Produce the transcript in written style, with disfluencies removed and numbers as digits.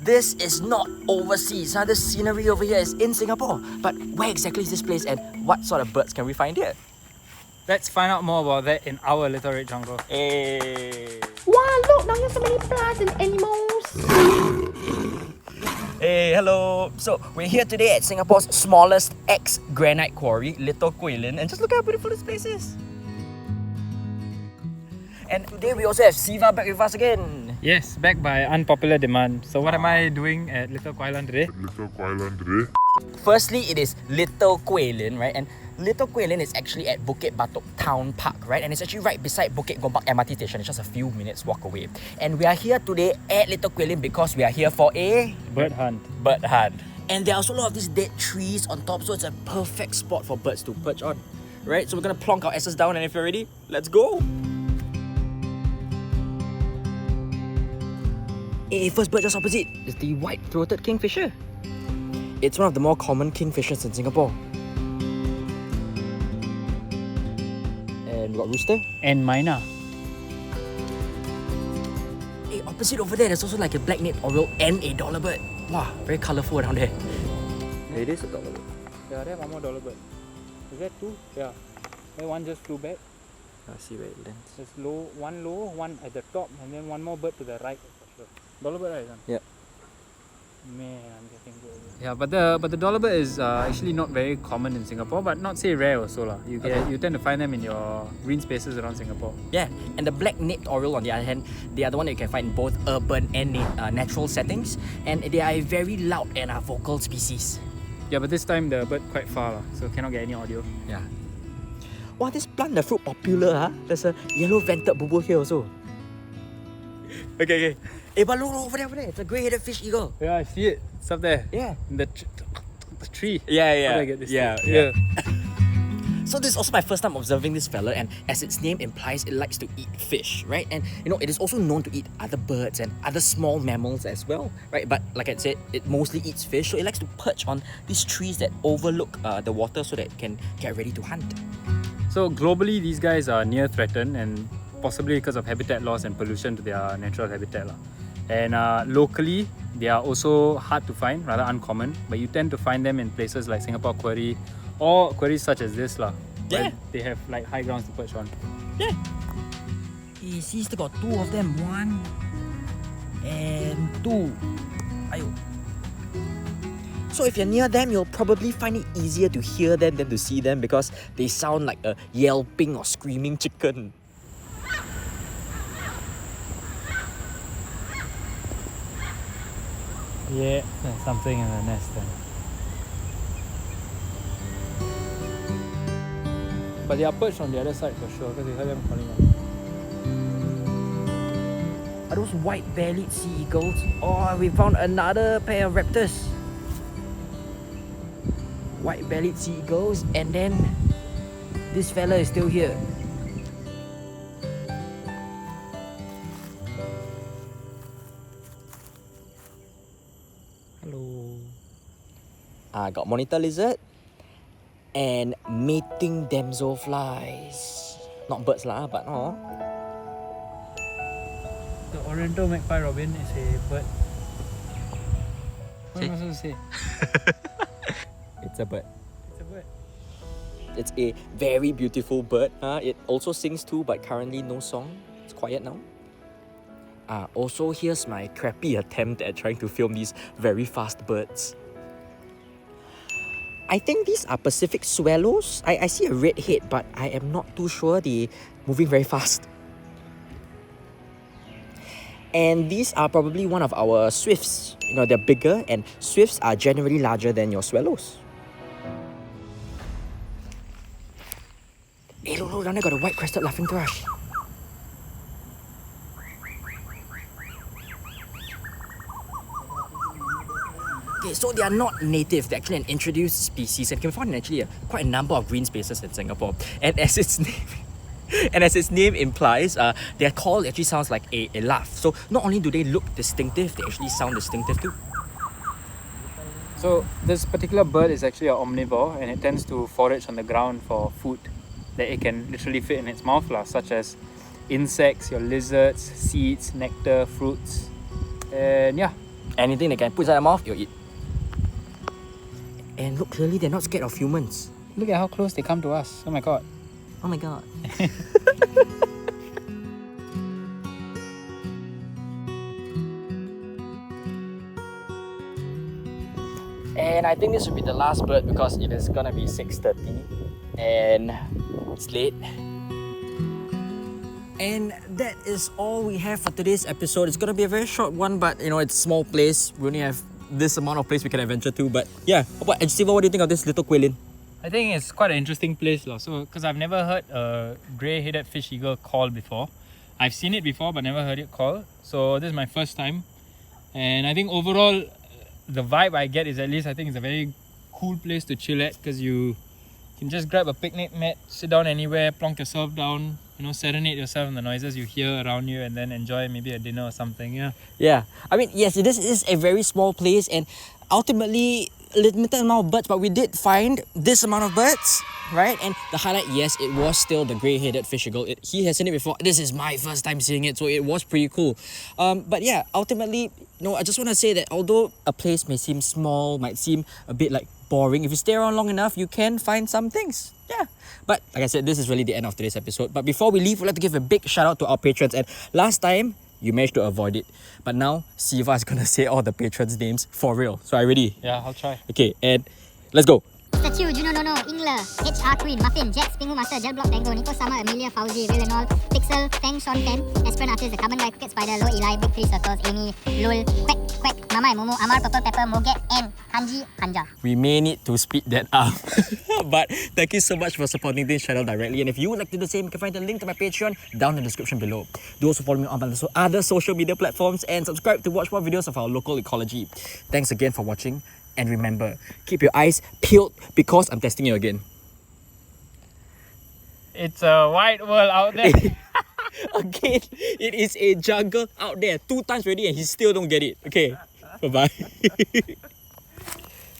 this is not overseas. The scenery over here is in Singapore. But where exactly is this place and what sort of birds can we find here? Let's find out more about that in our Little Red Jungle. Hey. Wow, look, now there's so many plants and animals. Hey, hello. So we're here today at Singapore's smallest ex-granite quarry, Little Guilin, and just look how beautiful this place is. And today we also have Siva back with us again. Yes, back by unpopular demand. So what am I doing at Little Guilin today? Firstly, it is Little Guilin, right? And Little Guilin is actually at Bukit Batok Town Park, right? And it's actually right beside Bukit Gombak MRT station. It's just a few minutes walk away. And we are here today at Little Guilin because we are here for a Bird hunt. bird hunt. And there are also a lot of these dead trees on top, so it's a perfect spot for birds to perch on, right? So we're gonna plonk our asses down, and if you're ready, let's go. A first bird just opposite is the white-throated kingfisher. It's one of the more common kingfishers in Singapore. And we got rooster. And Myna. Hey, opposite over there, there's also like a black-naped oriole and a dollar bird. Wow, very colourful around there. It is a dollar bird. Yeah, they have one more dollar bird. Is that two? Yeah. Then one just flew back. I see where it lands. There's low, one at the top, and then one more bird to the right. For sure. Dollar bird, right? Son? Yep. Man, I'm getting good. Yeah, but the dollar bird is actually not very common in Singapore, but not say rare also lah. You tend to find them in your green spaces around Singapore. Yeah, and the black-naped oriole on the other hand, they are the one that you can find in both urban and natural settings, and they are a very loud and vocal species. Yeah, but this time the bird quite far lah, so cannot get any audio. Yeah. Wow, this plant, the fruit popular, huh? There's a yellow vented bulbul here also. Okay. Hey, but look over there. It's a grey-headed fish eagle. Yeah, I see it. It's up there. Yeah. In the tree. Yeah. How do I get this Yeah. thing? So this is also my first time observing this fella, and as its name implies, it likes to eat fish, right? And it is also known to eat other birds and other small mammals as well, right? But like I said, it mostly eats fish, so it likes to perch on these trees that overlook the water so that it can get ready to hunt. So globally, these guys are near threatened, and possibly because of habitat loss and pollution to their natural habitat lah. And locally, they are also hard to find, rather uncommon, but you tend to find them in places like Singapore Quarry or quarries such as this lah, where they have like high grounds to perch on. Yeah. You see, still got two of them. 1 and 2. Ayo. So if you're near them, you'll probably find it easier to hear them than to see them because they sound like a yelping or screaming chicken. Yeah, there's something in the nest then. But they are perched on the other side for sure, because you heard them calling out. Are those white-bellied sea eagles? Oh, we found another pair of raptors. White-bellied sea eagles, and then this fella is still here. Hello. Got monitor lizard and mating damselflies. Not birds lah, but no. The Oriental magpie robin is a bird. What am I supposed to say? It's a bird. It's a bird. It's a very beautiful bird. It also sings too, but currently no song. It's quiet now. Also, here's my crappy attempt at trying to film these very fast birds. I think these are Pacific swallows. I see a red head, but I am not too sure. They're moving very fast. And these are probably one of our swifts. They're bigger, and swifts are generally larger than your swallows. Hey, look, down there got a white-crested laughingthrush. Okay, so they are not native. They're actually an introduced species and can be found in actually quite a number of green spaces in Singapore. And as its name implies, their call actually sounds like a laugh. So not only do they look distinctive, they actually sound distinctive too. So this particular bird is actually an omnivore, and it tends to forage on the ground for food that it can literally fit in its mouth, such as insects, your lizards, seeds, nectar, fruits, and yeah. Anything they can put inside their mouth, you'll eat. And look, clearly they're not scared of humans. Look at how close they come to us. Oh my god. Oh my god. And I think this will be the last bird because it is gonna be 6:30 and it's late. And that is all we have for today's episode. It's gonna be a very short one, but you know, it's a small place. We only have this amount of place we can adventure to. But yeah, Steve, what do you think of this Little Guilin? I think it's quite an interesting place, so because I've never heard a grey-headed fish eagle call before. I've seen it before, but never heard it call. So this is my first time, and I think overall, the vibe I get is at least I think it's a very cool place to chill at because you can just grab a picnic mat, sit down anywhere, plonk yourself down, you know, serenade yourself in the noises you hear around you, and then enjoy maybe a dinner or something. Yeah, I mean, yes, this is a very small place and ultimately limited amount of birds, but we did find this amount of birds, right? And the highlight, yes, it was still the grey-headed fish eagle. He has seen it before. This is my first time seeing it, so it was pretty cool. But yeah, ultimately, I just want to say that although a place may seem small, might seem a bit like boring, if you stay around long enough, you can find some things. Yeah. But like I said, this is really the end of today's episode. But before we leave, we'd like to give a big shout out to our patrons. And last time, you managed to avoid it. But now, Siva is going to say all the patrons' names for real. So are you ready? Yeah, I'll try. Okay, and let's go. Statue, Juno Nono, Ingler, HR Queen, Muffin, Jax, Pingu Master, Gel Block Tango, Nico Summer, Amelia, Fauzi, Villanol, Pixel, Feng, Sean Fen, Espran Artist, The Carbon Guy, Cricket Spider, Low Eli, Big 3 Circles, Amy, Lul, Quack, Quack, Mamai, Momo, Amar, Purple Pepper, Moget, and Hanji, Hanja. We may need to speed that up. But thank you so much for supporting this channel directly. And if you would like to do the same, you can find the link to my Patreon down in the description below. Do also follow me on my other social media platforms and subscribe to watch more videos of our local ecology. Thanks again for watching. And remember, keep your eyes peeled because I'm testing you again. It's a wide world out there. Again, it is a jungle out there. 2 times already and he still don't get it. Okay, bye-bye.